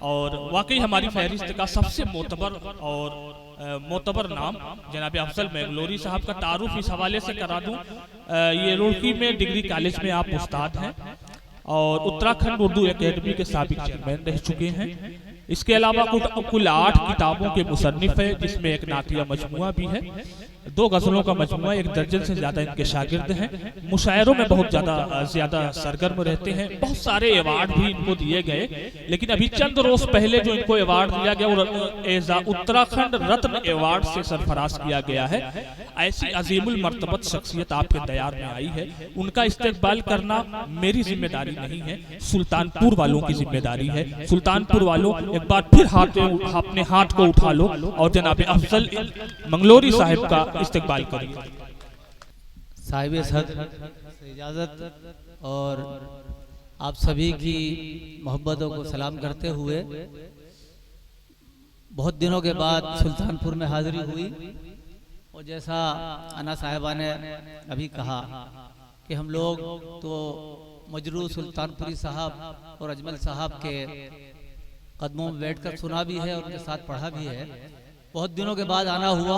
और वाकई हमारी फहरिस्त का सबसे मोतबर नाम जनाब अफजल मैंगलोरी साहब का तारुफ इस हवाले से करा दूं। ये रुड़की में डिग्री कॉलेज में आप उस्ताद हैं और उत्तराखंड उर्दू एकेडमी के साबिक चेयरमैन रह चुके हैं। इसके अलावा कुल 8 किताबों के मुसन्निफ है, जिसमें एक नातिया मजमुआ भी है, 2 गज़लों का मजमुआ, 1 दर्जन से ज्यादा इनके शागिर्द हैं। मुशायरों में बहुत ज्यादा सरगर्म रहते हैं। बहुत सारे अवार्ड भी इनको दिए गए, लेकिन अभी चंद रोज पहले जो इनको अवार्ड दिया गया उत्तराखंड रत्न अवार्ड से सरफराज किया गया है। ऐसी अजीमुल मर्तबत शख्सियत आपके दयार में आई है, उनका इस्तेकबाल करना मेरी जिम्मेदारी नहीं है, सुल्तानपुर वालों की जिम्मेदारी है। सुल्तानपुर वालों एक बार फिर अपने हाथ को उठा लो और जनाब अफजल मंगलोरी साहिब का इस्तेकबाल करिए। साहिब सदर से इजाज़त और आप सभी की मोहब्बतों को सलाम करते हुए बहुत दिनों के बाद सुल्तानपुर में हाजिरी हुई। और जैसा अना साहिबा ने अभी कहा कि हम लोग तो मजरू सुल्तानपुरी साहब और अजमल साहब के कदमों में बैठकर सुना भी है और उनके साथ पढ़ा भी है। बहुत दिनों के बाद आना हुआ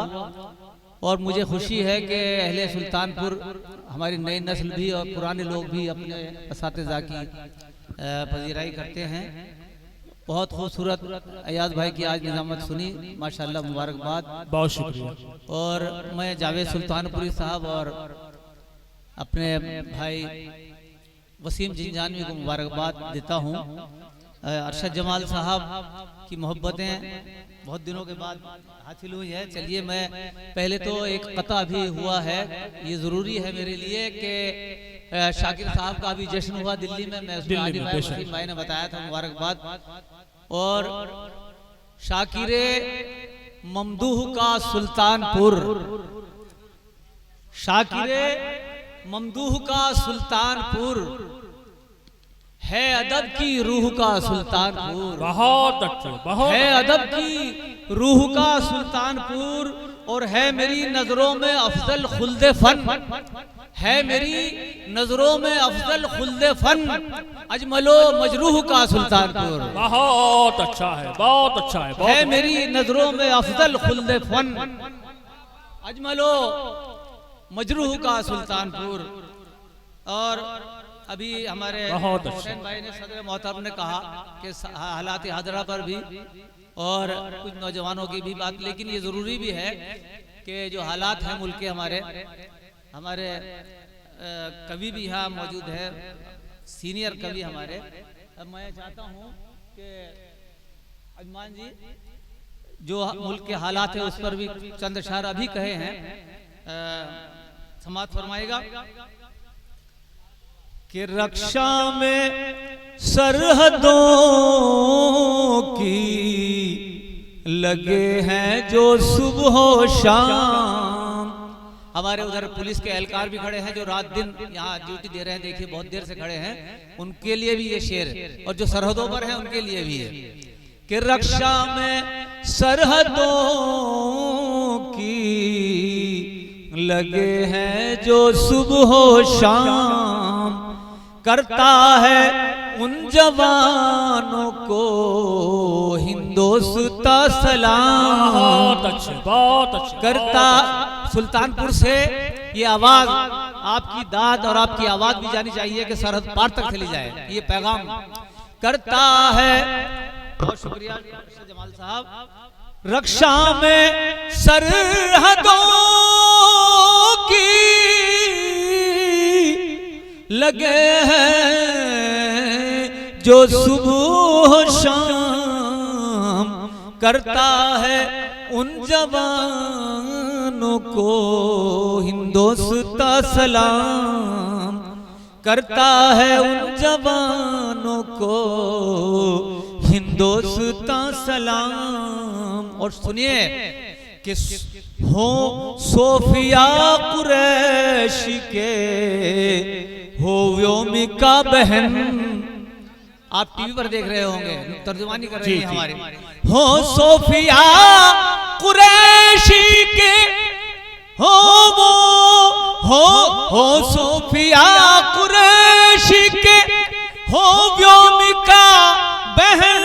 और मुझे खुशी है कि अहले सुल्तानपुर हमारी नई नस्ल भी और पुराने लोग भी अपने असातिज़ा की पजीराई करते हैं। बहुत खूबसूरत अयाज भाई की आज निज़ामत सुनी, माशाल्लाह, मुबारकबाद, बहुत शुक्रिया। और मैं जावेद सुल्तानपुरी साहब और अपने भाई वसीम जिंजानवी को मुबारकबाद देता हूँ। अरशद जमाल साहब की मोहब्बतें बहुत दिनों के बाद हासिल हुई है। चलिए, मैं पहले तो एक कता भी हुआ है, ये ज़रूरी है मेरे लिए कि शाकिर साहब का भी जश्न हुआ दिल्ली में, मैं उसमें भाई ने बताया था, मुबारकबाद। और शाकिरे ममदूह का सुल्तानपुर, शाकिरे ममदूह का सुल्तानपुर है अदब की रूह का सुल्तानपुर। बहुत अच्छे, बहुत है अदब की रूह का सुल्तानपुर और है मेरी नजरों में अफजल खुल्दे फन, है मेरी नजरों में अफजल खुल्दे फन, अजमलो मजरूह का सुल्तानपुर। बहुत अच्छा है, बहुत अच्छा है मेरी नजरों में अफजल खुल्दे फन, अजमलो मजरूह का सुल्तानपुर। और अभी हमारे हुसैन भाई ने सदर मोहतरम ने कहा कि हालात हाजरा पर भी और कुछ नौजवानों की भी बात, लेकिन ये ज़रूरी भी है कि जो हालात हैं मुल्क के, हमारे कवि भी यहाँ मौजूद है, सीनियर कवि हमारे। अब मैं चाहता हूँ कि अजमान जी जो मुल्क के हालात है उस पर भी चंद अशार अभी कहे हैं, समाअत फरमाएगा कि रक्षा में सरहदों की लगे हैं जो सुबह शाम। हमारे उधर पुलिस के एहलकार भी खड़े हैं जो रात दिन यहाँ ड्यूटी दे रहे हैं, देखिए बहुत देर से खड़े हैं, उनके लिए भी ये शेर है, और जो सरहदों पर है उनके लिए भी है कि रक्षा में सरहदों की लगे हैं जो सुबह शाम, करता है उन जवानों को हिंदोस्ता सलाम। बहुत अच्छे, बहुत अच्छे। करता सुल्तानपुर से ये आवाज, आपकी दाद और आपकी आवाज भी जानी चाहिए कि सरहद पार तक चली जाए, ये पैगाम करता है। बहुत शुक्रिया जमाल साहब। रक्षा में सरहदों की लगे हैं जो सुबह शाम, करता है उन जवानों को हिंदोस्ता सलाम, करता है उन जवानों को हिंदोस्ता सलाम। और सुनिए कि हो सोफिया कुरैशी के हो व्योमिका बहन, आप टीवी पर देख रहे होंगे, तर्जुमानी कर रही है हमारी। हो सोफिया कुरैशी के हो वो हो सोफिया कुरैशी के हो व्योमिका बहन,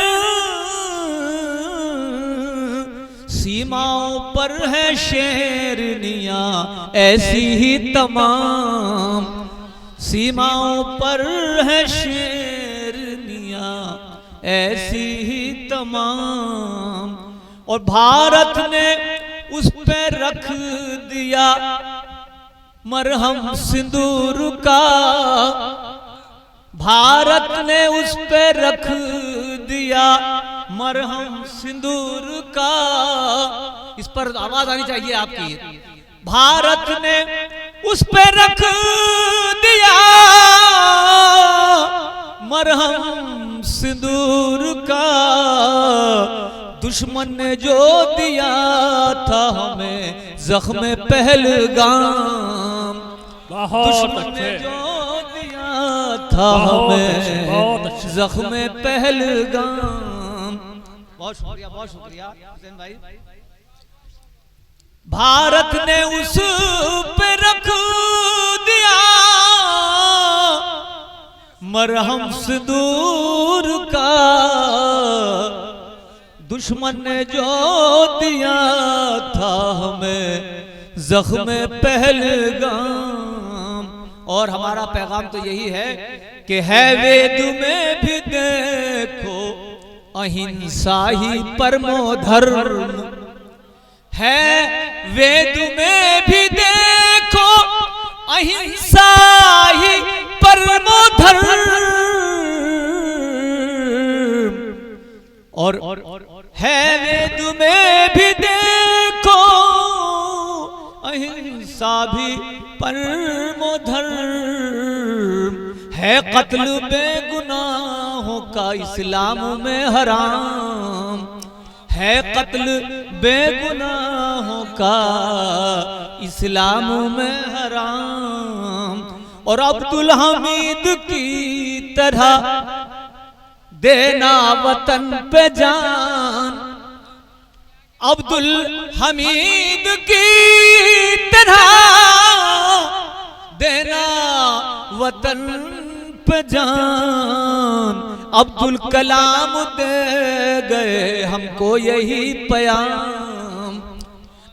पर है शेरनियां ऐसी ही तमाम, सीमाओं पर है शेरनियां ऐसी ही तमाम। और भारत ने उस पे रख दिया मरहम सिंदूर का, भारत ने उस पे रख दिया मरहम सिंदूर का। इस पर आवाज आनी चाहिए आपकी। भारत ने उस पे रख दिया मरहम सिंदूर का, दुश्मन ने जो दिया था हमें जख्म पहलगाम, दुश्मन ने जो दिया था हमें जख्म पहलगाम। बहुत शुक्रिया हुसैन भाई। भारत ने उस पे रख दिया मरहम सिंदूर का, दुश्मन ने जो दिया था हमें जख्म पहलगाम। और हमारा पैगाम तो यही है कि है वेद में भी देखो अहिंसा ही परमो धर्म, है वेद में भी देखो अहिंसा ही परमो धर्म। और है वेद में भी देखो अहिंसा भी परमो धर्म, है कत्ल बेगुनाहों का इस्लाम में हराम, है कत्ल बेगुनाहों का इस्लाम में हराम। और अब्दुल हमीद की तरह देना वतन पे जान, अब्दुल हमीद की तरह देना वतन पे जान। अब्दुल कलाम दे गए हमको यही प्याम,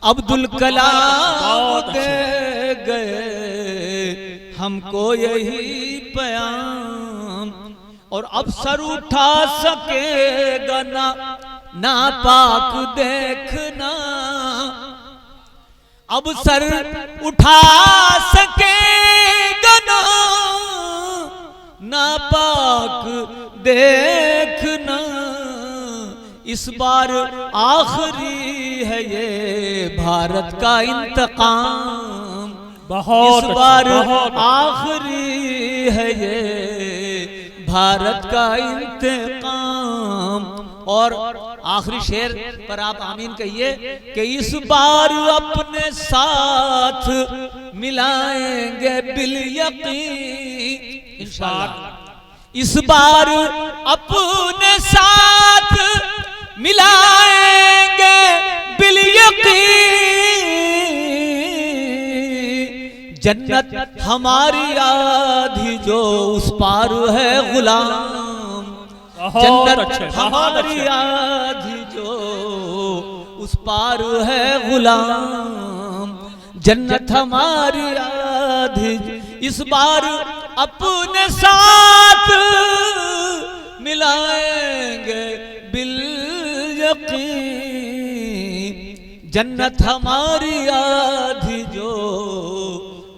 अब्दुल कलाम दे गए हमको यही प्याम। और अब सर उठा सकेगा ना नापाक देखना, अब सर उठा सकेगा ना नापाक देखना। इस बार आखिरी है ये भारत का इंतकाम, इस बार आखिरी है ये भारत का इंतकाम। और आखिरी शेर पर आप आमीन कहिए कि इस बार अपने साथ मिलाएंगे बिल यकीन इंशाअल्लाह, इस बार अपने साथ मिलाएंगे बिल यकीन। जन्नत हमारी आधी जो उस पार है गुलाम, जन्नत हमारी आधी जो उस पार है गुलाम, जन्नत हमारी आधी। इस बार अपने साथ मिलाएंगे बिल यकीन, जन्नत हमारी आधी जो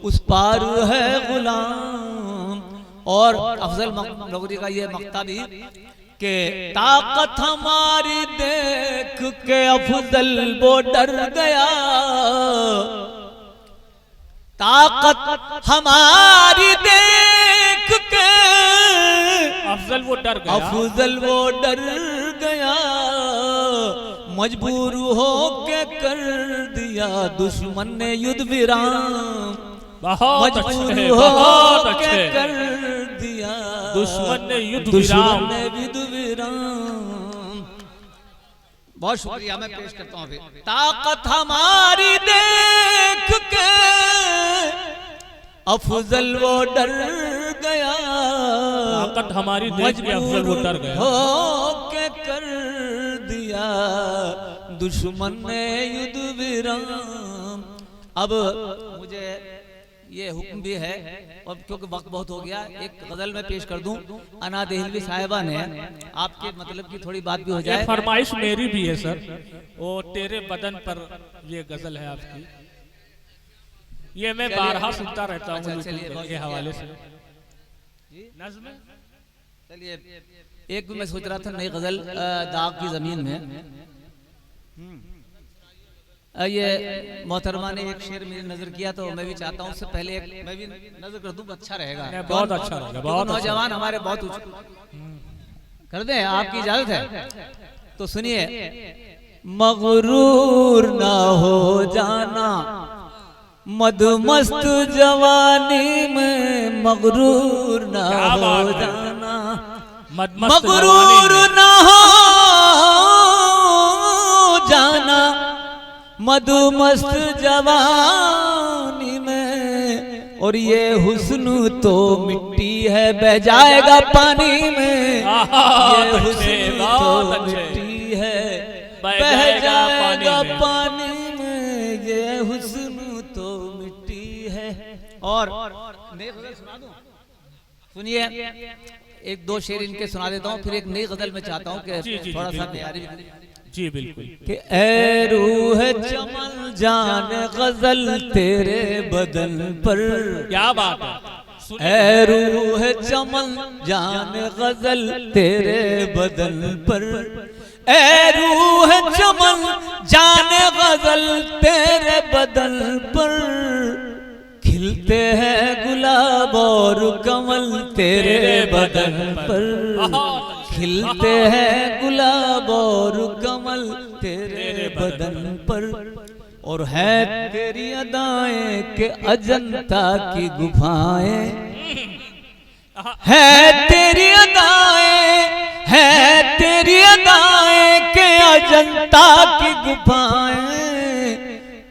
उस पार है गुलाम। और अफजल नगरी का ये मक्ता भी कि ताकत हमारी देख के अफजल वो डर गया, ताकत हमारी देख के अफजल वो डर गया, अफजल वो डर गया। मजबूर हो के कर दिया दुश्मन ने युद्ध विराम, मजबूर हो के कर दिया दुश्मन ने युद्ध विराम। बहुत शुक्रिया, मैं पेश करता हूँ। ताकत हमारी देख के अफजल वो डर गया, ताकत हमारी देख के अफजल वो डर गया। हो के कर दिया दुश्मन ने युद्ध विराम। अब मुझे ये हुक्म भी है, और क्योंकि वक्त बहुत हो गया, एक गजल में पेश कर दूं। अना देहलवी साहिबा ने, आपके मतलब की थोड़ी बात भी हो जाए। फरमाइश मेरी भी है सर, वो तेरे बदन पर ये गजल है आपकी, ये मैं बारहा सुनता रहता हूँ के हवाले से नज़्म। चलिए एक भी मैं सोच रहा था नई गजल दाग की जमीन में, ये मोहतरमा ने एक शेर मेरी नजर किया तो मैं भी चाहता हूँ उससे पहले एक मैं भी नजर कर दूं, अच्छा रहेगा। बहुत अच्छा रहेगा, बहुत नौजवान हमारे बहुत कर दें, आपकी इजाजत है तो सुनिए। मगरूर ना हो जाना मदमस्त जवानी में, मगरूर ना हो जाना, मगरूर ना हो जाना मधुमस्त जवानी में। और ये हुस्न तो मिट्टी है बह जाएगा पानी में, ये हुस्न तो मिट्टी है बह जाएगा पानी में, ये हुस्न तो मिट्टी है। और नई गजल सुना दूं, सुनिए एक दो शेर इनके सुना देता हूँ, फिर एक नई गजल में चाहता हूँ कि थोड़ा सा तैयारी। जी बिल्कुल। कि ऐ रूह चमन जान गजल तेरे बदन पर, क्या बात है। ऐ रूह चमन जान गजल तेरे बदन पर, ऐ रूह चमन जान गजल तेरे बदन पर, खिलते हैं गुलाब और कमल तेरे बदन पर, खिलते हैं गुलाब और कमल तेरे बदन पर। और है तेरी अदाएं के अजंता की गुफाएं, है तेरी अदाएं, है तेरी अदाएं के अजंता की गुफाएं,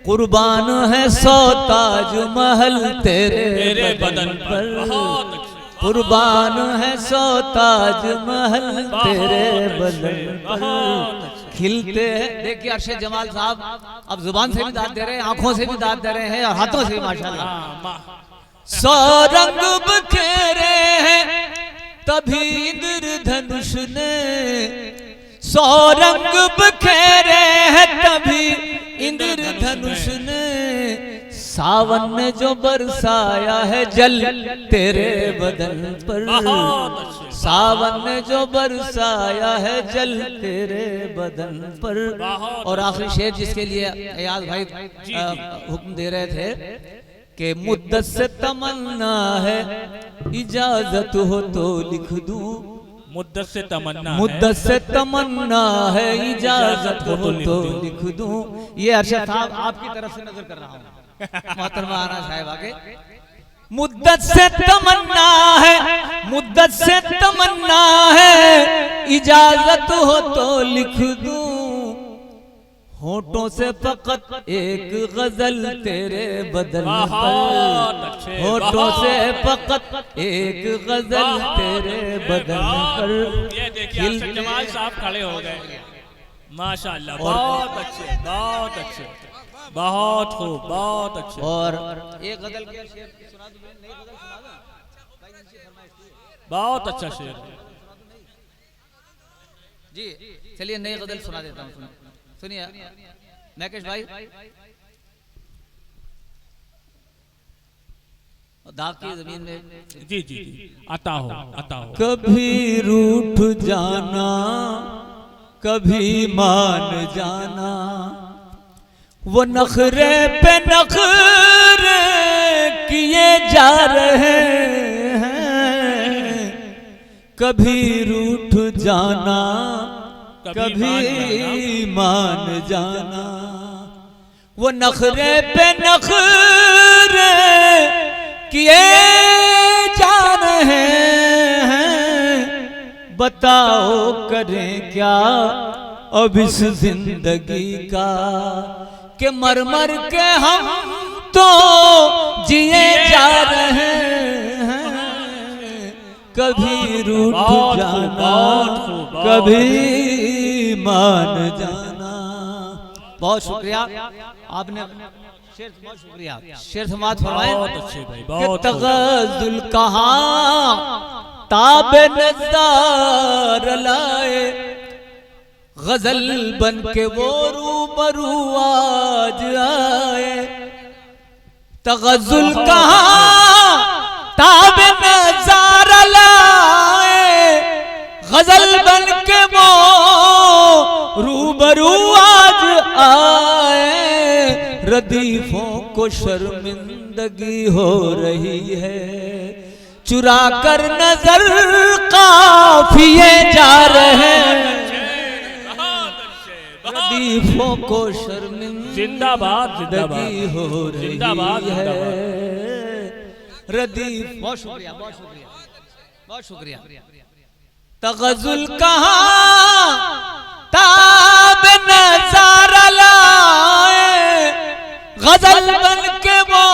कुर्बान है सौ ताज महल तेरे बदन पर, कुर्बान है सौ ताज महल तेरे बदन पर, खिलते हैं। देखिए अरशद जमाल साहब अब जुबान से भी दाद दे रहे हैं, आंखों से भी दाद दे रहे हैं, और हाथों से भी माशाल्लाह। सौ रंग बखेरे हैं तभी इंद्रधनुष ने, सौ रंग बखेरे हैं तभी इंद्रधनुष ने, सावन ने जो बरसाया है जल तेरे बदन पर, सावन ने जो बरसाया है जल तेरे बदन पर। और आखिरी शेर जिसके लिए अयाज भाई हुक्म दे रहे थे कि मुद्दत से तमन्ना है इजाजत हो तो लिख दूं, मुद्दत से तमन्ना, मुद्दत से तमन्ना है इजाजत हो तो लिख दूं। ये अरशद साहब आपकी तरफ से नजर कर रहा हूँ, मोहतरमा आना साहिब आगे। मुद्दत से तमन्ना है, मुद्दत से तमन्ना है इजाजत हो तो लिख दूं, होठों से फकत एक गजल तेरे बदन पर, होठों से फकत एक गजल तेरे बदन पर। ये देखिए जमाल साहब खड़े हो गए, माशाल्लाह, बहुत अच्छे, बहुत अच्छे, बहुत खूब, बहुत अच्छे। और एक गजल के शेर सुना दो, नई गजल सुना दो, बहुत अच्छा शेर जी। चलिए नई गजल सुना देता हूँ, सुनिए मैकेश भाई। दाग की जमीन में जी जी आता हो, आता हो। कभी रूठ जाना कभी मान जाना, वो नखरे पे नखरे किए जा रहे हैं, कभी रूठ जाना कभी मान जाना, वो नखरे पे नखरे किए जा रहे हैं, बताओ करें क्या अब इस जिंदगी का, कि मर मर के हम तो जिए जा रहे हैं, कभी रूठ जाना कभी मान जाना। बहुत शुक्रिया आपने शेर, बहुत शुक्रिया शेर समाज फरमाए। बहुत अच्छे भाई, बहुत तगज़ुल कहाँ ताबे नज़ार लाए, गजल बन के वो रूबरू आज आए। तगज़ुल कहाँ ताबे नज़ार लाए, गजल बन के वो रूबरू आज आए। रदीफों को शर्मिंदगी हो रही है, चुरा कर नजर काफिए जा रहे हैं। रदीफों को जिंदाबाद शर्मिंदगी हो रही जिंदाबाद है। जिंदाबाद। रदीफ, बहुत शुक्रिया, बहुत शुक्रिया, बहुत शुक्रिया। तगज़ुल कहाँ ताब नज़ारा लाए, गजल बन के वो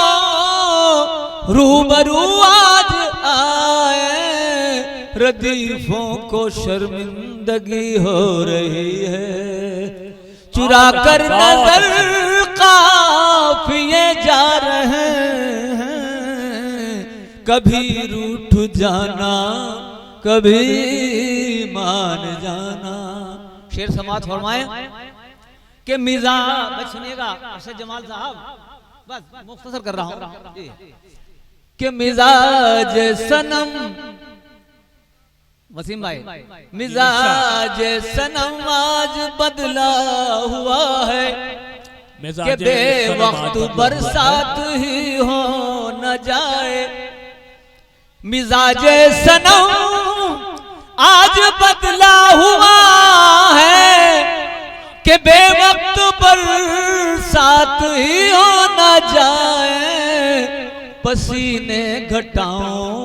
रूबरू आज आए। रदीफों को शर्मिंदगी हो रही है, चुरा कर नजर काफिए जा रहे हैं। कभी रूठ जाना कभी मान जाना। शेर समात फरमाए कि मिजाज, बस सुनिएगा अरशद जमाल साहब, बस मुख्तसर कर रहा हूँ कि मिजाज सनम, वसीम भाई, मिजाज सनम आज बदला हुआ है कि बेवक्त बरसात ही हो न जाए। मिजाज सनम आज बदला हुआ है कि बेवक्त बरसात ही हो न जाए। पसीने घटाओं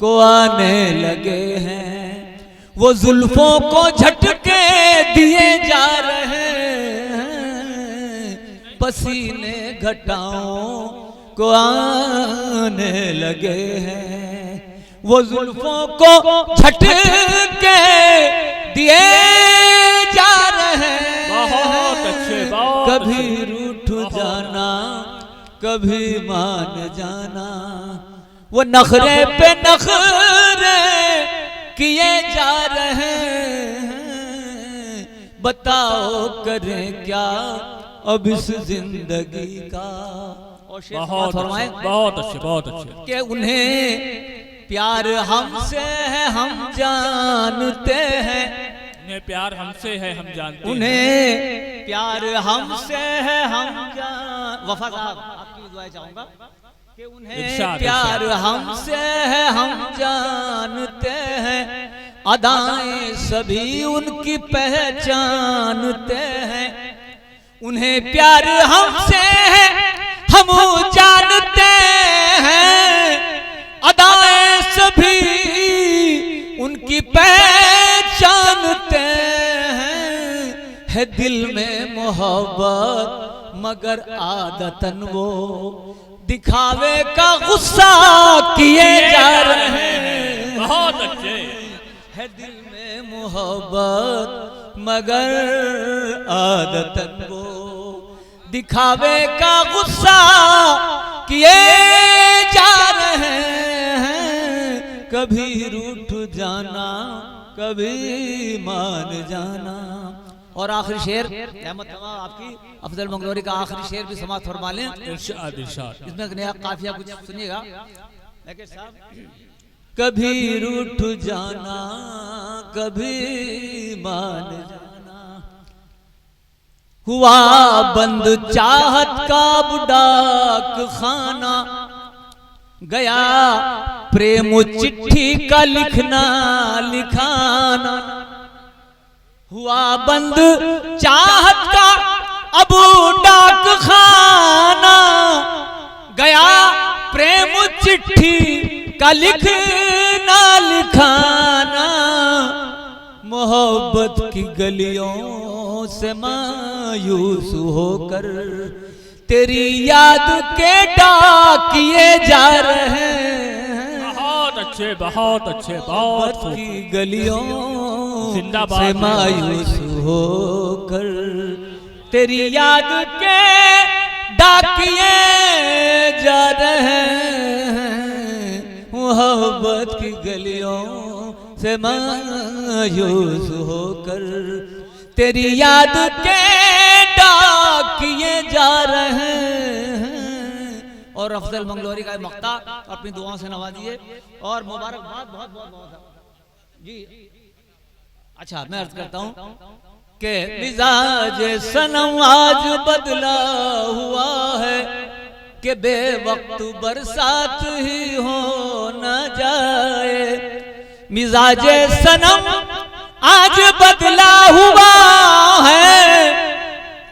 को आने लगे हैं, वो जुल्फों को झटके दिए जा रहे हैं। पसीने घटाओं को आने लगे हैं, वो जुल्फों को झटके दिए जा रहे हैं। बहुत अच्छे, बहुत कभी रूठ जाना कभी मान जाना, वो नखरे पे नखरे किए जा रहे हैं। बताओ करें क्या अब इस जिंदगी का। बहुत अच्छे, बहुत अच्छे, बहुत अच्छे। कि उन्हें प्यार हमसे है हम जानते हैं, उन्हें प्यार हमसे है हम जानते हैं। उन्हें प्यार हमसे है हम वफा साहब आपकी दुआएं चाहूंगा कि उन्हें प्यार हमसे है हम जानते हैं। अदाएं सभी उनकी पहचानते हैं। उन्हें प्यार हमसे है हम जानते हैं। अदाएं सभी उनकी पहचानते हैं। है दिल में मोहब्बत मगर आदतन वो दिखावे का गुस्सा किए जा रहे हैं। बहुत अच्छे। है दिल में मोहब्बत मगर आदतन वो दिखावे का गुस्सा किए जा रहे हैं। कभी रूठ जाना कभी मान जाना। और आखिरी शेर रहमत तमाम आपकी अफजल मंगलोरी का आखिरी शेर भी समाप्त फरमा लें। इरशाद, इरशाद। इसमें नया काफिया कुछ सुनिएगा। कभी रूठ जाना कभी मान जाना, हुआ बंद चाहत का बुडाक खाना। गया प्रेम चिट्ठी का लिखना लिखाना। हुआ बंद चाहत का अब डाक खाना। गया प्रेम चिट्ठी का लिखना लिखाना। मोहब्बत की गलियों से मायूस होकर तेरी याद के डाकिए जा रहे हैं। बहुत अच्छे, बहुत अच्छे, बहुत की गलियों जिंदाबाद से मायूस होकर तेरी याद के डाकिए जा रहे हैं, मोहब्बत की गलियों से मायूस होकर। तेरी याद के डाकिए जा रहे हैं। और अफजल मंगलोरी का मक्ता अपनी दुआओं से नवाजिए और मुबारकबाद बहुत बहुत बहुत जी। अच्छा मैं अर्ज करता हूँ कि मिजाज सनम आज बदला हुआ है कि बेवक्त बरसात ही हो न जाए। मिजाज सनम आज बदला हुआ है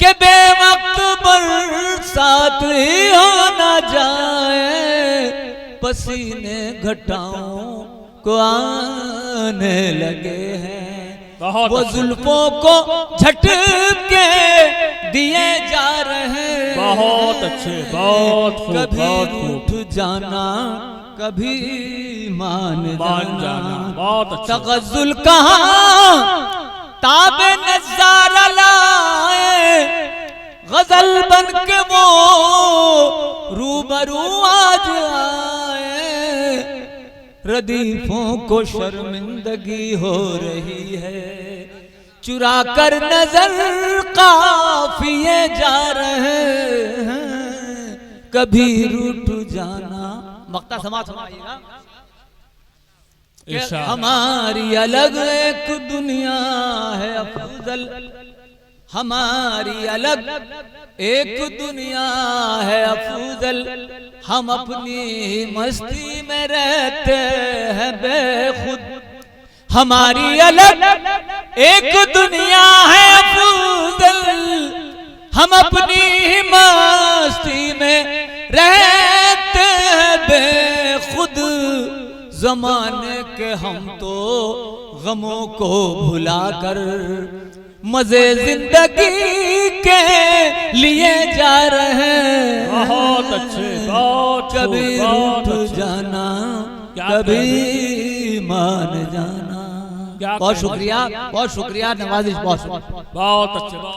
कि बेवक्त बरसात ही हो न जाए। पसीने घटाओं को आने लगे हैं, वो जुल्फों को झटके दिए जा रहे हैं। बहुत अच्छे, बहुत खूब, कभी बहुत खूब। रूठ जाना कभी मान जाना। बहुत अच्छा। तगज़ुल कहाँ ताबे नज़ारा लाए, गजल बन के वो रूबरू आज आए। रदीफों को शर्मिंदगी हो रही है, चुरा कर नजर काफिए जा रहे हैं। कभी रूठ जाना मक्ता समाज समाइएगा। हमारी अलग एक दुनिया है अफजल, हमारी अलग एक दुनिया है अफजल। हम अपनी मस्ती में रहते हैं बेखुद, हमारी अलग एक दुनिया है अफजल। हम अपनी मस्ती में रहते हैं बेखुद। जमाने के हम तो गमों को भुलाकर मजे जिंदगी के लिए जा रहे हैं। बहुत अच्छे, बहुत कभी बहुत रूठ अच्छे। जाना क्या कभी मान जाना। क्या बहुत कहना? शुक्रिया, बहुत शुक्रिया नवाजिश, बहुत बहुत अच्छे, बहुत